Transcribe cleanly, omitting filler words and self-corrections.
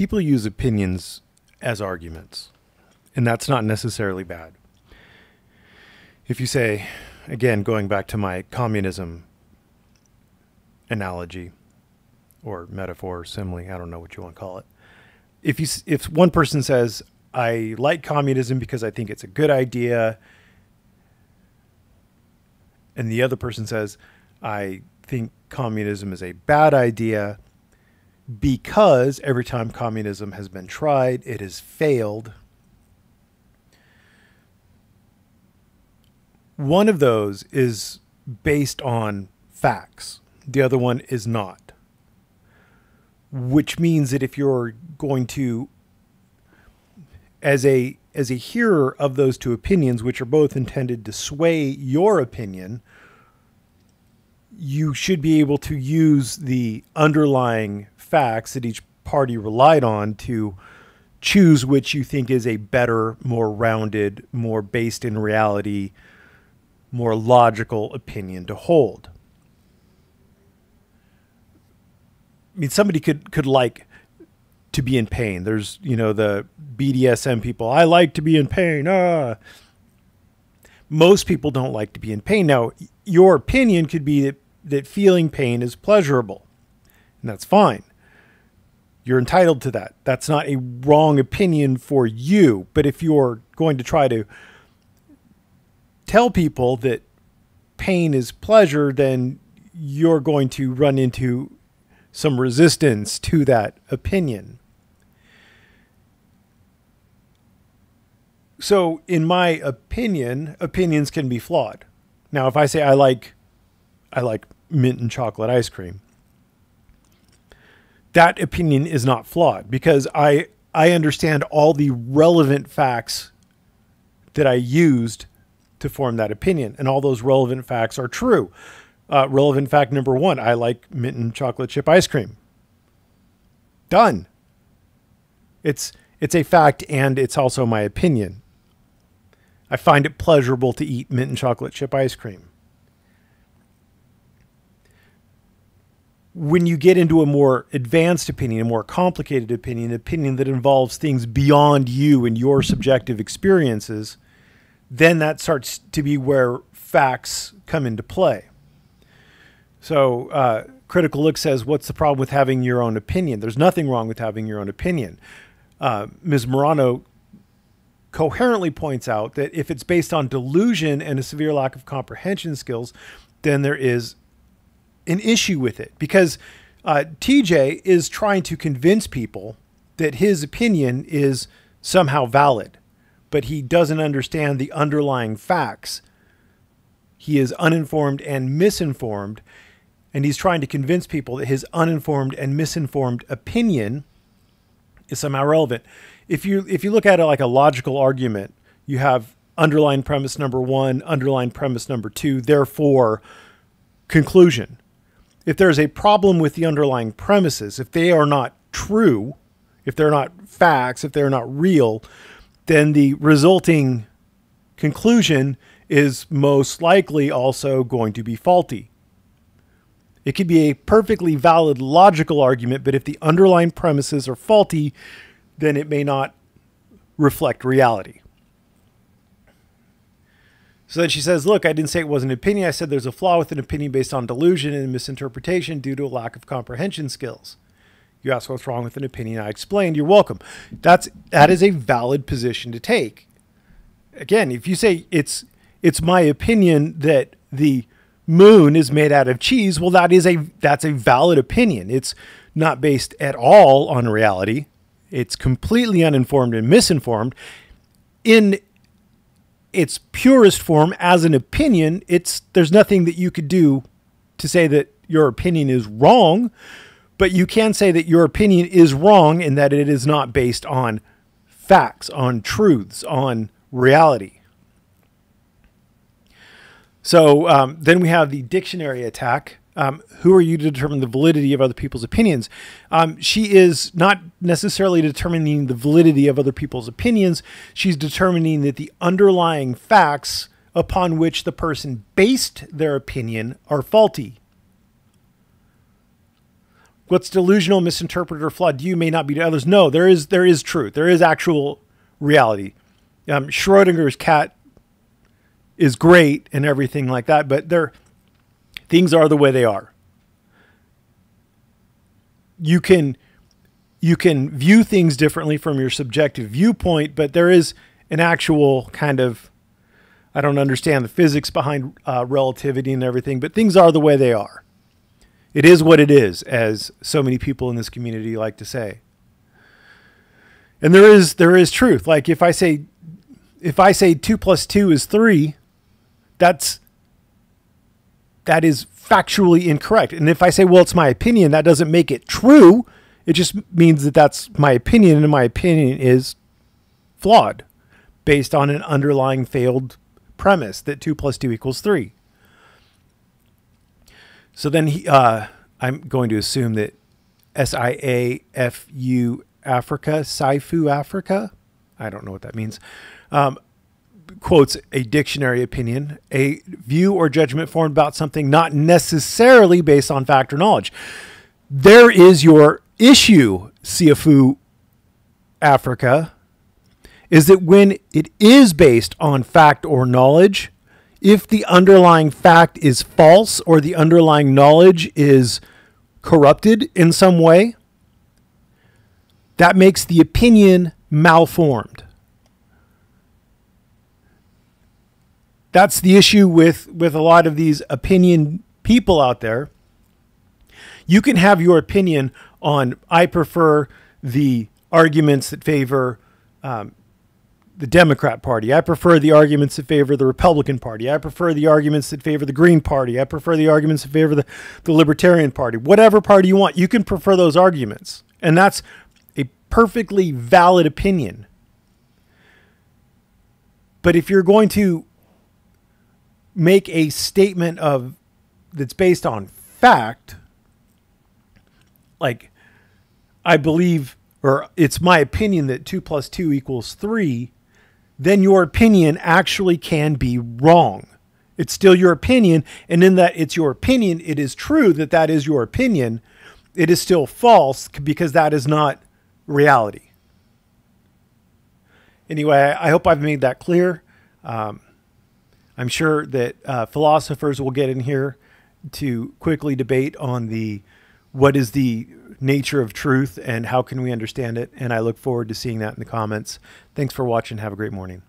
people use opinions as arguments, and that's not necessarily bad. If you say, again, going back to my communism analogy or metaphor or simile, I don't know what you want to call it. If one person says, I like communism because I think it's a good idea, and the other person says, I think communism is a bad idea because every time communism has been tried, it has failed. One of those is based on facts. The other one is not. Which means that if you're going to, as a hearer of those two opinions, which are both intended to sway your opinion, you should be able to use the underlying facts that each party relied on to choose which you think is a better, more rounded, more based in reality, more logical opinion to hold. I mean, somebody could like to be in pain. There's, the BDSM people. I like to be in pain. Most people don't like to be in pain. Now, your opinion could be that feeling pain is pleasurable, and that's fine. You're entitled to that. That's not a wrong opinion for you. But if you're going to try to tell people that pain is pleasure, then you're going to run into some resistance to that opinion. So in my opinion, opinions can be flawed. Now, if I say I like mint and chocolate ice cream, that opinion is not flawed because I understand all the relevant facts that I used to form that opinion. And all those relevant facts are true. Relevant fact number one, I like mint and chocolate chip ice cream. Done. It's a fact, and it's also my opinion. I find it pleasurable to eat mint and chocolate chip ice cream. When you get into a more advanced opinion, a more complicated opinion, an opinion that involves things beyond you and your subjective experiences, then that starts to be where facts come into play. So Critical Look says, what's the problem with having your own opinion? There's nothing wrong with having your own opinion. Ms. Morano coherently points out that if it's based on delusion and a severe lack of comprehension skills, then there is an issue with it. Because TJ is trying to convince people that his opinion is somehow valid, but he doesn't understand the underlying facts. He is uninformed and misinformed, and he's trying to convince people that his uninformed and misinformed opinion is somehow relevant. If you look at it like a logical argument, you have underlying premise number one, underlying premise number two, therefore conclusion. If there's a problem with the underlying premises, if they are not true, if they're not facts, if they're not real, then the resulting conclusion is most likely also going to be faulty. It could be a perfectly valid logical argument, but if the underlying premises are faulty, then it may not reflect reality. So then she says, look, I didn't say it was an opinion. I said there's a flaw with an opinion based on delusion and misinterpretation due to a lack of comprehension skills. You asked what's wrong with an opinion. I explained. You're welcome. That is a valid position to take. Again, if you say it's my opinion that the moon is made out of cheese, well, that's a valid opinion. It's not based at all on reality. It's completely uninformed and misinformed. In its purest form, as an opinion, there's nothing that you could do to say that your opinion is wrong, but you can say that your opinion is wrong and that it is not based on facts, on truths, on reality. So then we have the dictionary attack. Who are you to determine the validity of other people's opinions? She is not necessarily determining the validity of other people's opinions. She's determining that the underlying facts upon which the person based their opinion are faulty. what's delusional, misinterpreted, or flawed to you may not be to others. No, there is truth. There is actual reality. Schrodinger's cat is great and everything like that, but things are the way they are. You can view things differently from your subjective viewpoint, but there is an actual kind of, I don't understand the physics behind relativity and everything, but things are the way they are. It is what it is, as so many people in this community like to say. And there is truth. Like if I say 2 plus 2 is 3, that is factually incorrect. And if I say, well, it's my opinion, that doesn't make it true. It just means that that's my opinion, and my opinion is flawed based on an underlying failed premise that 2 plus 2 equals 3. So then I'm going to assume that SIAFU Africa, I don't know what that means, quotes a dictionary opinion, a view or judgment formed about something not necessarily based on fact or knowledge. There is your issue, Siafu Africa, is that when it is based on fact or knowledge, if the underlying fact is false or the underlying knowledge is corrupted in some way, that makes the opinion malformed. That's the issue with a lot of these opinion people out there. You can have your opinion on, I prefer the arguments that favor the Democrat Party. I prefer the arguments that favor the Republican Party. I prefer the arguments that favor the Green Party. I prefer the arguments that favor the Libertarian Party. Whatever party you want, you can prefer those arguments. And that's a perfectly valid opinion. But if you're going to make a statement that's based on fact, like I believe, or it's my opinion that 2 plus 2 equals 3, then your opinion actually can be wrong. It's still your opinion, and in that it's your opinion, it is true that that is your opinion. It is still false because that is not reality. Anyway, I hope I've made that clear. I'm sure that philosophers will get in here to quickly debate on what is the nature of truth and how can we understand it. And I look forward to seeing that in the comments. Thanks for watching. Have a great morning.